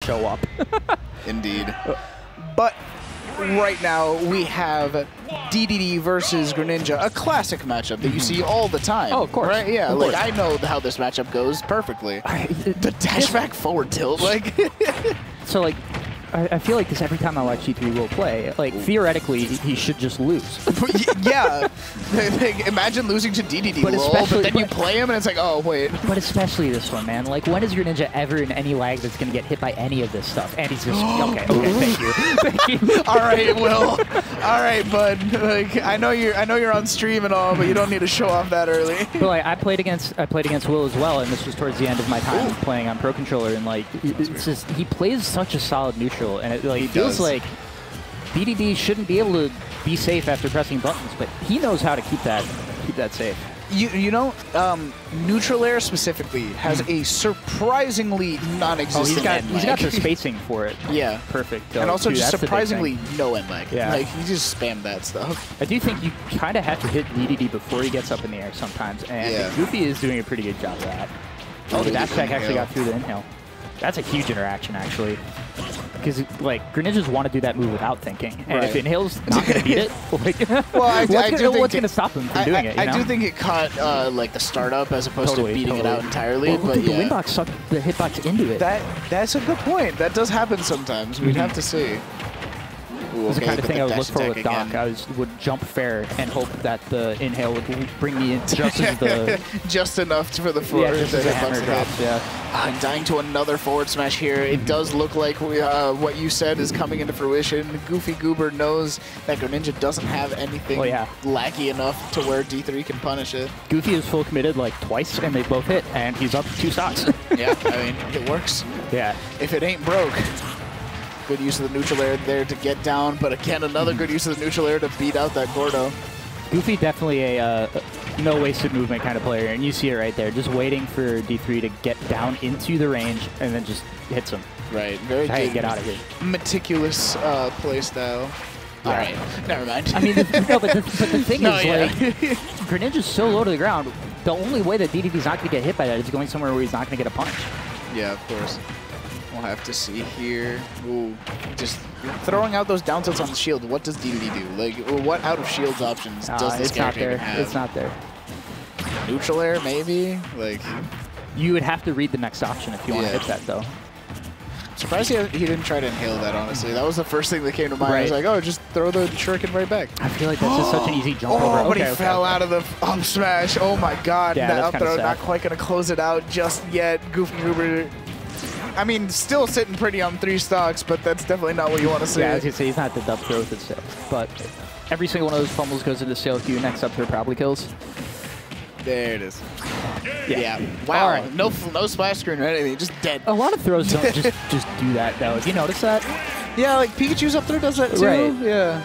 show up. Indeed. But right now we have Dedede versus Greninja, a classic matchup that you see all the time. Oh, of course. Right? Yeah, of like course. I know how this matchup goes perfectly. The dash back forward tilt, like. So, like, I feel like this every time I watch G3 will play. Like, theoretically, he should just lose. Yeah. Imagine losing to Dedede, but then you play him and it's like, oh, wait. But especially this one, man. Like, when is Greninja ever in any lag that's going to get hit by any of this stuff? And he's just, okay, thank you. Thank you. All right, Will. All right, bud. Like, I know you're on stream and all, but you don't need to show off that early. But like, I played against Will as well, and this was towards the end of my time playing on Pro Controller, and like, it's just, he plays such a solid neutral, and it like feels like Dedede shouldn't be able to be safe after pressing buttons, but he knows how to keep that safe. You know, neutral air specifically has a surprisingly non-existent end lag. He's got the spacing for it. Yeah. Perfect. And also just that's surprisingly no end lag. Yeah. Like, you just spam that stuff. I do think you kind of have to hit Dedede before he gets up in the air sometimes, and Goofy is doing a pretty good job of that. Oh, the dash attack actually got through the inhale. That's a huge interaction, actually. Because, like, Greninjas want to do that move without thinking. And if Inhale's not going to beat it, like, what's going to stop him from doing it? I do think it caught, like, the startup as opposed to beating it out entirely. Well, but the windbox sucked the hitbox into it. That's a good point. That does happen sometimes. We'd have to see. Ooh, it's the kind of thing I would look for with Doc. I would jump fair and hope that the inhale would bring me in just as the... just enough for the forward. Yeah, just as the hammer drops, I'm dying to another forward smash here. It does look like what you said is coming into fruition. GoofyGoober knows that Greninja doesn't have anything laggy enough to where D3 can punish it. Goofy is full committed like twice, and they both hit, and he's up 2 stocks. Yeah, I mean, it works. Yeah. If it ain't broke. Good use of the neutral air there to get down, but again, another good use of the neutral air to beat out that Gordo. Goofy definitely a no wasted movement kind of player, and you see it right there, just waiting for D3 to get down into the range and then just hits him. Right, very good. Get out of here. Meticulous play style. Yeah. All right, never mind. I mean, but the thing is, like, Greninja's so low to the ground, the only way that Dedede's not going to get hit by that is going somewhere where he's not going to get a punch. Yeah, of course. We'll have to see here. Ooh, just throwing out those down tilts on the shield. What does Dedede do? Like, what out of shields options does this character even have? It's not there. Neutral air, maybe? Like, you would have to read the next option if you want to hit that, though. Surprised he didn't try to inhale that, honestly. That was the first thing that came to mind. I was like, oh, just throw the shuriken right back. I feel like that's just such an easy jump over. But he fell out of the up smash. Oh, my God. Yeah, that up throw not quite going to close it out just yet. GoofyGoober. I mean, still sitting pretty on 3 stocks, but that's definitely not what you want to see. Yeah, I was going to say, he's not the dub throw with his sales. But every single one of those fumbles goes into sale queue. Next up, they're probably kills. There it is. Yeah. Wow. Right. No splash screen or anything. Just dead. A lot of throws don't just do that, though. Have you noticed that? Yeah, like Pikachu's up there does that, too. Right. Yeah.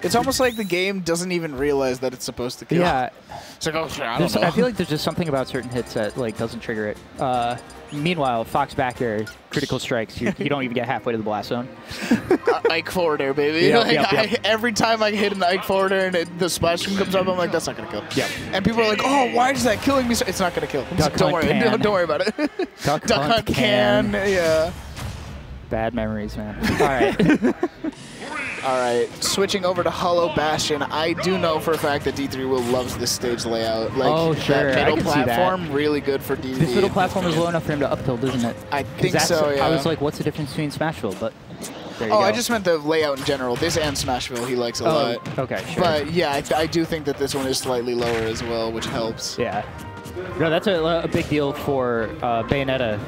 It's almost like the game doesn't even realize that it's supposed to kill. Yeah. It's like, oh, I don't know. I feel like there's just something about certain hits that, like, doesn't trigger it. Meanwhile, Fox back air, critical strikes, you don't even get halfway to the blast zone. Ike forward air, baby. Every time I hit an Ike forward air and the splash screen comes up, I'm like, that's not going to kill. Yep. And people are like, oh, why is that killing me? It's not going to kill. Don't worry about it. Duck Hunt can. Yeah. Bad memories, man. All right. All right, switching over to Hollow Bastion. I do know for a fact that D3 will loves this stage layout. Like, that middle platform, really good for Dedede. This middle platform is low enough for him to up tilt, isn't it? I think so, yeah. I was like, what's the difference between Smashville? But there you go. I just meant the layout in general. This and Smashville he likes a lot. Okay, sure. But yeah, I do think that this one is slightly lower as well, which helps. Yeah. No, that's a big deal for Bayonetta.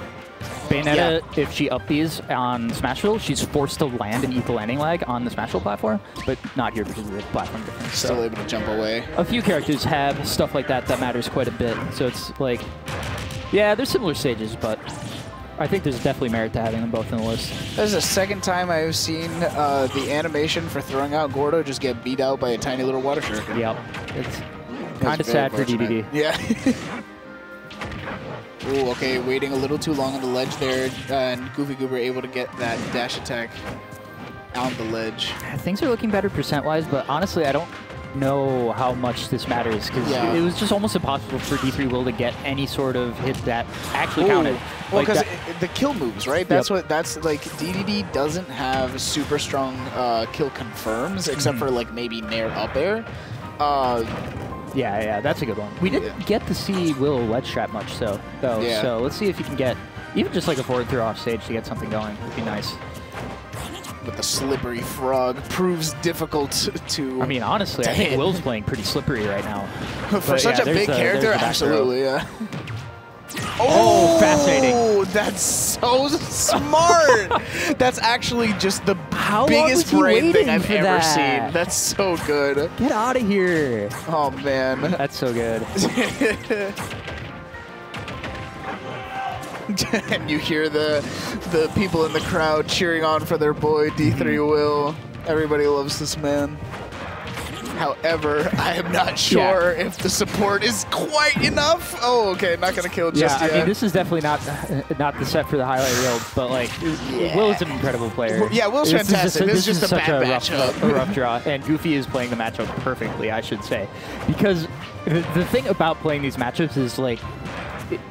Bayonetta, if she up these on Smashville, she's forced to land and eat the landing lag on the Smashville platform, but not here because of the platform difference. Still able to jump away. A few characters have stuff like that matters quite a bit, so it's like, yeah, they're similar stages, but I think there's definitely merit to having them both in the list. This is the second time I've seen the animation for throwing out Gordo just get beat out by a tiny little water shuriken. Yep. It's kind of sad for Dedede. Yeah. Ooh, okay, waiting a little too long on the ledge there, and GoofyGoober able to get that dash attack on the ledge. Things are looking better percent-wise, but honestly, I don't know how much this matters because it was just almost impossible for D3 Will to get any sort of hit that actually counted. Well, because the kill moves, right? That's what that's like. Dedede doesn't have super strong kill confirms except for like maybe Nair up air. Yeah, that's a good one. We didn't get to see Will ledge trap much, though. So let's see if he can get even just like a forward throw off stage to get something going. Would be nice. But the slippery frog proves difficult to. I mean, honestly, I think Will's playing pretty slippery right now. For such a big character, absolutely, yeah. Oh, fascinating. Oh, that's so smart. That's actually just the biggest brain thing I've ever seen. That's so good. Get out of here. Oh, man. That's so good. And you hear the people in the crowd cheering on for their boy, D3 Will. Everybody loves this man. However, I am not sure if the support is quite enough. Oh, okay, not gonna kill just yet. I mean, this is definitely not the set for the highlight reel, but like, Will is an incredible player. Yeah, Will's fantastic. This is just a bad matchup. A rough draw, and Goofy is playing the matchup perfectly, I should say, because the thing about playing these matchups is like,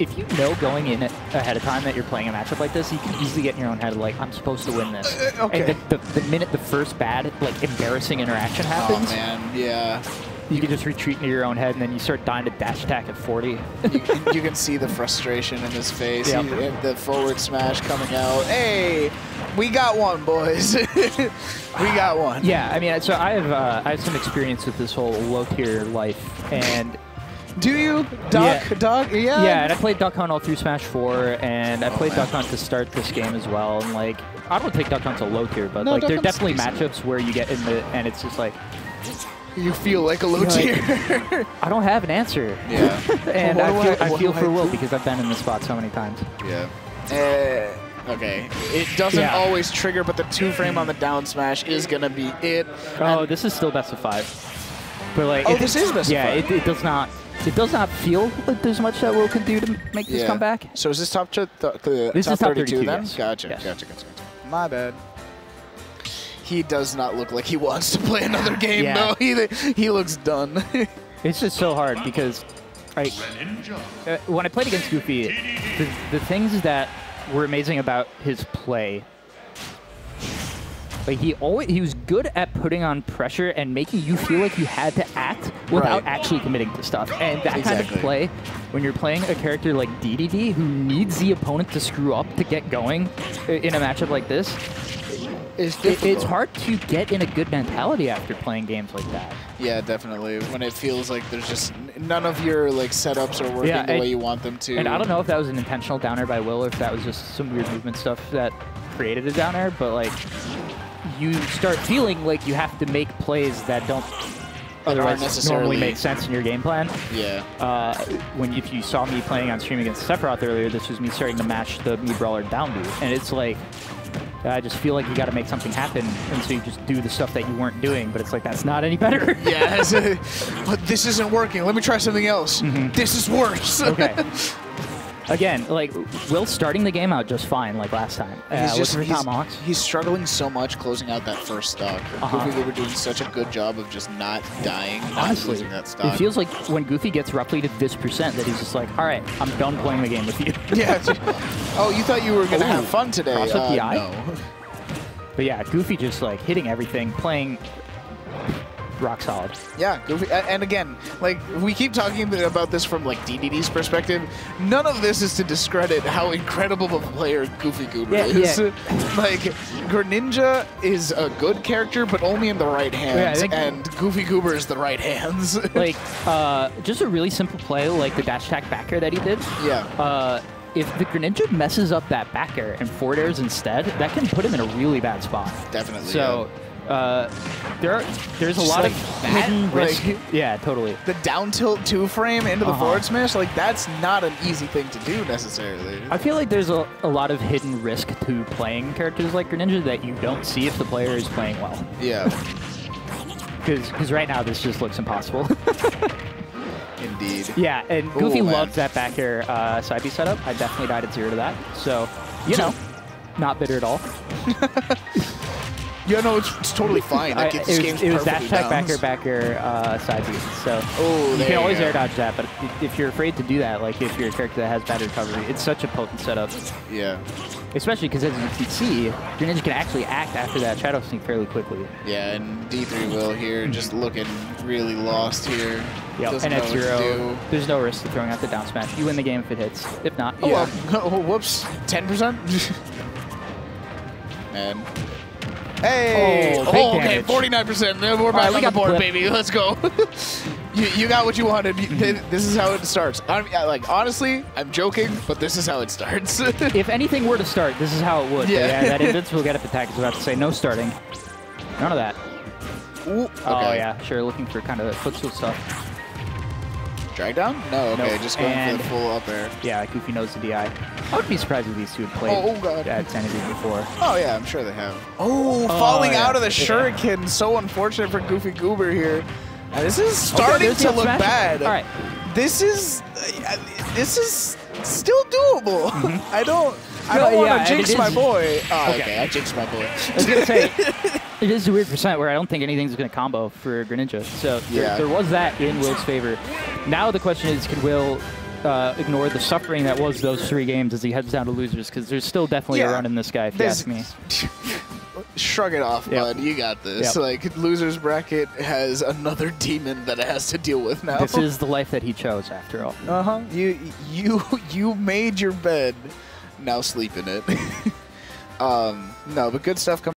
if you know going in ahead of time that you're playing a matchup like this, you can easily get in your own head like, I'm supposed to win this. Okay. And the minute the first bad, like, embarrassing interaction happens, oh man, yeah, you can just retreat into your own head, and then you start dying to dash attack at 40. you can see the frustration in his face. Yep. The forward smash coming out. Hey, we got one, boys. We got one. Yeah, I mean, so I have some experience with this whole low tier life, and. Do you? Duck? Yeah. Yeah, and I played Duck Hunt all through Smash 4, and I played Duck Hunt to start this game as well. And like, I don't take Duck Hunt to low tier, but like, there are definitely matchups where you get in the, and it's just like, you feel like a low tier. I don't have an answer. Yeah. And I feel for Will because I've been in this spot so many times. Yeah. Okay. It doesn't always trigger, but the 2-frame on the down smash is gonna be it. Oh, this is still best of 5. But like, this is best of 5. Yeah, it does not. It does not feel like there's much that Will can do to make this comeback. So is this top 32 then? Yes. Gotcha. My bad. He does not look like he wants to play another game, though. He looks done. It's just so hard because when I played against Goofy, the things that were amazing about his play, like he was good at putting on pressure and making you feel like you had to act without actually committing to stuff. And that kind of play, when you're playing a character like Dedede, who needs the opponent to screw up to get going in a matchup like this, it's hard to get in a good mentality after playing games like that. Yeah, definitely. When it feels like there's just none of your like setups are working the way you want them to. And I don't know if that was an intentional down air by Will or if that was just some weird movement stuff that created a down air, but like, you start feeling like you have to make plays that don't otherwise normally make sense in your game plan. Yeah. If you saw me playing on stream against Sephiroth earlier, this was me starting to match the Mii Brawler down B. And it's like, I just feel like you got to make something happen, and so you just do the stuff that you weren't doing, but it's like, that's not any better. Yeah, but this isn't working. Let me try something else. This is worse. Okay. Again, like, Will's starting the game out just fine, like last time. He's struggling so much closing out that first stock. Goofy were doing such a good job of just not dying, not losing that stock. It feels like when Goofy gets roughly to this percent that he's just like, all right, I'm done playing the game with you. Yeah. Oh, you thought you were going to have fun today. No. But yeah, Goofy just like hitting everything, playing rock solid. Yeah, Goofy, and again, like, we keep talking about this from like Dedede's perspective. None of this is to discredit how incredible of a player GoofyGoober is. Like, Greninja is a good character, but only in the right hands, and GoofyGoober is the right hands. Like, just a really simple play, like the dash attack back air that he did. Yeah. If the Greninja messes up that back air and forward airs instead, that can put him in a really bad spot. Definitely. So. There's a lot of hidden risk. Yeah, totally. The down tilt 2-frame into the forward smash, like, that's not an easy thing to do necessarily. I feel like there's a lot of hidden risk to playing characters like Greninja that you don't see if the player is playing well. Yeah. Because right now this just looks impossible. Indeed. Yeah, and Goofy loved that back air side B setup. I definitely died at 0 to that. So, you know, not bitter at all. Yeah, no, it's totally fine. That gets this game's it was perfectly dash balanced. backer, side B. So you can always air dodge that, but if you're afraid to do that, like if you're a character that has bad recovery, it's such a potent setup. Yeah. Especially because, as you can see, Greninja can actually act after that Shadow Sneak fairly quickly. Yeah, and D3 will here, just looking really lost here. Yep, and at 0, there's no risk to throwing out the down smash. You win the game if it hits. If not, oh yeah. well. Oh, whoops, 10%? And hey! Oh, okay, 49%. We're back on the board, baby. Let's go. You got what you wanted. This is how it starts. Like, honestly, I'm joking, but this is how it starts. If anything were to start, this is how it would. Yeah. Yeah, that invincible get up attack is about to say no starting. None of that. Ooh, okay. Oh, yeah, sure. Looking for kind of footstool stuff. Drag down? No, okay, nope. just going for the full up air. Yeah, Goofy knows the DI. I would be surprised if these two had played at Xanadu before. Oh, yeah, I'm sure they have. Oh, falling out of the shuriken. So unfortunate for GoofyGoober here. And this is starting to look bad. All right. This is still doable. Mm-hmm. I don't want to jinx my boy. Oh, okay, I jinxed my boy. I was going to say, it is a weird percent where I don't think anything's going to combo for Greninja. So there was that in Will's favor. Now the question is, can Will ignore the suffering that was those 3 games as he heads down to losers? Because there's still definitely a run in this guy, if you ask me. Shrug it off, bud. You got this. Like, losers bracket has another demon that it has to deal with now. This is the life that he chose, after all. Uh-huh. You made your bed. Now sleep in it. No, but good stuff coming.